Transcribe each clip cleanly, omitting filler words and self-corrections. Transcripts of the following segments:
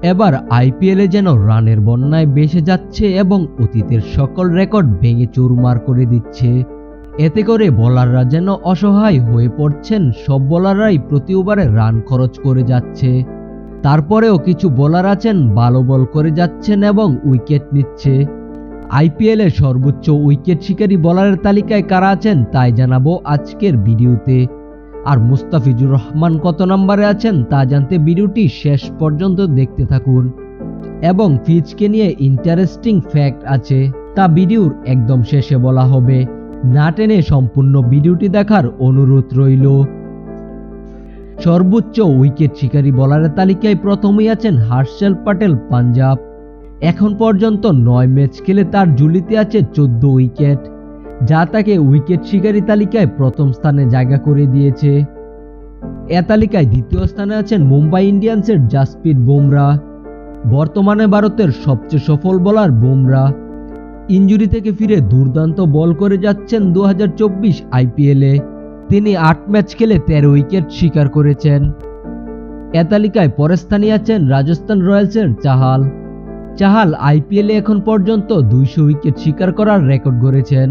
এবার আইপিএলে যেন রানের বন্যায় ভেসে যাচ্ছে এবং অতীতের সকল রেকর্ড ভেঙে চুরমার করে দিচ্ছে। এতে করে বোলাররা যেন অসহায় হয়ে পড়ছেন, সব বোলাররাই প্রতি ওভারে রান খরচ করে যাচ্ছে। তারপরেও কিছু বোলার আছেন ভালো বল করে যাচ্ছেন এবং উইকেট নিচ্ছে। আইপিএলে সর্বোচ্চ উইকেট শিকারী বোলারের তালিকায় কারা আছেন তাই জানাবো আজকের ভিডিওতে। আর মুস্তাফিজুর রহমান কত নম্বরে আছেন তা জানতে ভিডিওটি শেষ পর্যন্ত দেখতে থাকুন। এবং ফিজকে নিয়ে ইন্টারেস্টিং ফ্যাক্ট আছে, তা ভিডিওর একদম শেষে বলা হবে, না টেনে সম্পূর্ণ ভিডিওটি দেখার অনুরোধ রইল। সর্বোচ্চ উইকেট শিকারী বোলারের তালিকায় প্রথমেই আছেন হার্ষেল প্যাটেল পাঞ্জাব। এখন পর্যন্ত 9 ম্যাচ খেলে তার ঝুলিতে আছে 14 উইকেট, যা তাকে উইকেট শিকারী তালিকায় প্রথম স্থানে জায়গা করে দিয়েছে। এ তালিকায় দ্বিতীয় স্থানে আছেন মুম্বাই ইন্ডিয়ান্সের জাসপ্রীত বুমরা। বর্তমানে ভারতের সবচেয়ে সফল বোলার বুমরা ইনজুরি থেকে ফিরে দুর্দান্ত বল করে যাচ্ছেন 2024 আইপিএলে। তিনি 8 ম্যাচ খেলে 13 উইকেট শিকার করেছেন। এ তালিকায় পরের স্থানে আছেন রাজস্থান রয়্যালসের চাহাল। চাহাল আইপিএলে এখন পর্যন্ত 200 উইকেট শিকার করার রেকর্ড গড়েছেন।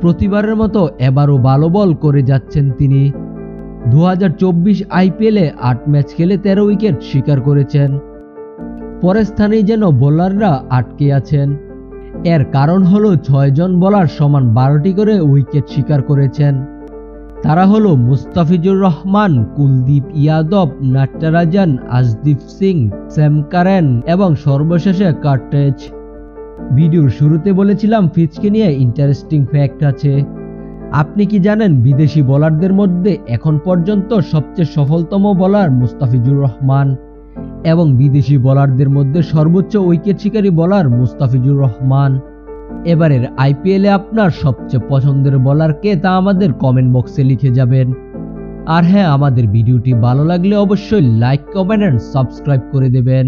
প্রতিবারের মতো এবারও ভালো বল করে যাচ্ছেন তিনি। 2024 আইপিএলে 8 ম্যাচ খেলে 13 উইকেট শিকার করেছেন। পরের স্থানেই যেন বোলাররা আটকে আছেন। এর কারণ হলো 6 জন বোলার সমান 12টি করে উইকেট শিকার করেছেন। তারা হলো মুস্তাফিজুর রহমান, কুলদীপ যাদব, নাটরাজন, আশদীপ সিং, স্যাম কারেন এবং সর্বশেষে কার্টেজ। ভিডিওর শুরুতে বলেছিলাম ফিজকে নিয়ে ইন্টারেস্টিং ফ্যাক্ট আছে। আপনি কি জানেন বিদেশি বোলারদের মধ্যে এখন পর্যন্ত সবচেয়ে সফলতম বোলার মুস্তাফিজুর রহমান এবং বিদেশি বোলারদের মধ্যে সর্বোচ্চ উইকেট শিকারী বোলার মুস্তাফিজুর রহমান। এবারের আইপিএলে আপনার সবচেয়ে পছন্দের বোলার কে তা আমাদের কমেন্ট বক্সে লিখে যাবেন। আর হ্যাঁ, আমাদের ভিডিওটি ভালো লাগলে অবশ্যই লাইক, কমেন্ট এন্ড সাবস্ক্রাইব করে দেবেন।